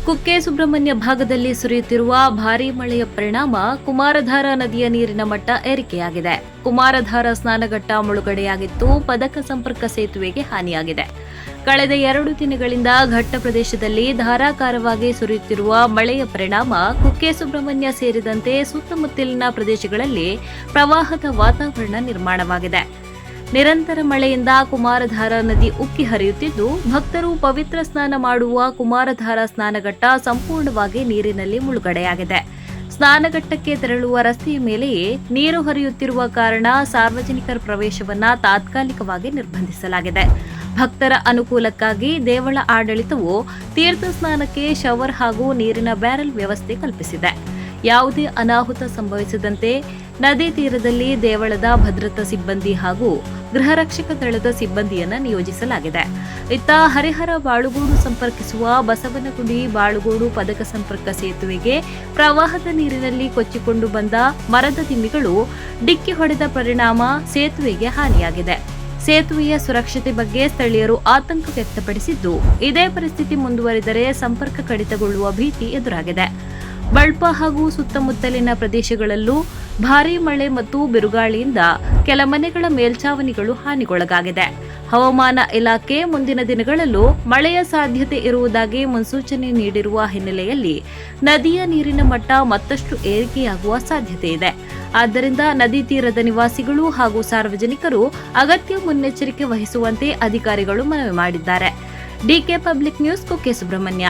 ಕುಕ್ಕೆ ಸುಬ್ರಹ್ಮಣ್ಯ ಭಾಗದಲ್ಲಿ ಸುರಿಯುತ್ತಿರುವ ಭಾರೀ ಮಳೆಯ ಪರಿಣಾಮ ಕುಮಾರಧಾರಾ ನದಿಯ ನೀರಿನ ಮಟ್ಟ ಏರಿಕೆಯಾಗಿದೆ. ಕುಮಾರಧಾರಾ ಸ್ನಾನಘಟ್ಟ ಮುಳುಗಡೆಯಾಗಿದ್ದು, ಪದಕ ಸಂಪರ್ಕ ಸೇತುವೆಗೆ ಹಾನಿಯಾಗಿದೆ. ಕಳೆದ 2 ದಿನಗಳಿಂದ ಘಟ್ಟ ಪ್ರದೇಶದಲ್ಲಿ ಧಾರಾಕಾರವಾಗಿ ಸುರಿಯುತ್ತಿರುವ ಮಳೆಯ ಪರಿಣಾಮ ಕುಕ್ಕೆ ಸುಬ್ರಹ್ಮಣ್ಯ ಸೇರಿದಂತೆ ಸುತ್ತಮುತ್ತಲಿನ ಪ್ರದೇಶಗಳಲ್ಲಿ ಪ್ರವಾಹದ ವಾತಾವರಣ ನಿರ್ಮಾಣವಾಗಿದೆ. ನಿರಂತರ ಮಳೆಯಿಂದ ಕುಮಾರಧಾರಾ ನದಿ ಉಕ್ಕಿ ಹರಿಯುತ್ತಿದ್ದು, ಭಕ್ತರು ಪವಿತ್ರ ಸ್ನಾನ ಮಾಡುವ ಕುಮಾರಧಾರಾ ಸ್ನಾನಘಟ್ಟ ಸಂಪೂರ್ಣವಾಗಿ ನೀರಿನಲ್ಲಿ ಮುಳುಗಡೆಯಾಗಿದೆ. ಸ್ನಾನಘಟ್ಟಕ್ಕೆ ತೆರಳುವ ರಸ್ತೆಯ ಮೇಲೆಯೇ ನೀರು ಹರಿಯುತ್ತಿರುವ ಕಾರಣ ಸಾರ್ವಜನಿಕರ ಪ್ರವೇಶವನ್ನು ತಾತ್ಕಾಲಿಕವಾಗಿ ನಿರ್ಬಂಧಿಸಲಾಗಿದೆ. ಭಕ್ತರ ಅನುಕೂಲಕ್ಕಾಗಿ ದೇವಳ ಆಡಳಿತವು ತೀರ್ಥ ಸ್ನಾನಕ್ಕೆ ಶವರ್ ಹಾಗೂ ನೀರಿನ ಬ್ಯಾರೆಲ್ ವ್ಯವಸ್ಥೆ ಕಲ್ಪಿಸಿದೆ. ಯಾವುದೇ ಅನಾಹುತ ಸಂಭವಿಸದಂತೆ ನದಿ ತೀರದಲ್ಲಿ ದೇವಳದ ಭದ್ರತಾ ಸಿಬ್ಬಂದಿ ಹಾಗೂ ಗೃಹ ರಕ್ಷಕ ದಳದ ಸಿಬ್ಬಂದಿಯನ್ನು ನಿಯೋಜಿಸಲಾಗಿದೆ. ಇತ್ತ ಹರಿಹರ ಬಾಳುಗೋಡು ಸಂಪರ್ಕಿಸುವ ಬಸವನಗುಡಿ ಬಾಳುಗೋಡು ಪದಕ ಸಂಪರ್ಕ ಸೇತುವೆಗೆ ಪ್ರವಾಹದ ನೀರಿನಲ್ಲಿ ಕೊಚ್ಚಿಕೊಂಡು ಬಂದ ಮರದ ದಿಮ್ಮಿಗಳು ಡಿಕ್ಕಿ ಹೊಡೆದ ಪರಿಣಾಮ ಸೇತುವೆಗೆ ಹಾನಿಯಾಗಿದೆ. ಸೇತುವೆಯ ಸುರಕ್ಷತೆ ಬಗ್ಗೆ ಸ್ಥಳೀಯರು ಆತಂಕ ವ್ಯಕ್ತಪಡಿಸಿದ್ದು, ಇದೇ ಪರಿಸ್ಥಿತಿ ಮುಂದುವರಿದರೆ ಸಂಪರ್ಕ ಕಡಿತಗೊಳ್ಳುವ ಭೀತಿ ಎದುರಾಗಿದೆ. ಬಳ್ಪ ಹಾಗೂ ಸುತ್ತಮುತ್ತಲಿನ ಪ್ರದೇಶಗಳಲ್ಲೂ ಭಾರೀ ಮಳೆ ಮತ್ತು ಬಿರುಗಾಳಿಯಿಂದ ಕೆಲ ಮನೆಗಳ ಮೇಲ್ಛಾವಣಿಗಳು ಹಾನಿಗೊಳಗಾಗಿದೆ. ಹವಾಮಾನ ಇಲಾಖೆ ಮುಂದಿನ ದಿನಗಳಲ್ಲೂ ಮಳೆಯ ಸಾಧ್ಯತೆ ಇರುವುದಾಗಿ ಮುನ್ಸೂಚನೆ ನೀಡಿರುವ ಹಿನ್ನೆಲೆಯಲ್ಲಿ ನದಿಯ ನೀರಿನ ಮಟ್ಟ ಮತ್ತಷ್ಟು ಏರಿಕೆಯಾಗುವ ಸಾಧ್ಯತೆ ಇದೆ. ಆದ್ದರಿಂದ ನದಿ ತೀರದ ನಿವಾಸಿಗಳು ಹಾಗೂ ಸಾರ್ವಜನಿಕರು ಅಗತ್ಯ ಮುನ್ನೆಚ್ಚರಿಕೆ ವಹಿಸುವಂತೆ ಅಧಿಕಾರಿಗಳು ಮನವಿ ಮಾಡಿದ್ದಾರೆ. DK public news, Kukke Subrahmanya.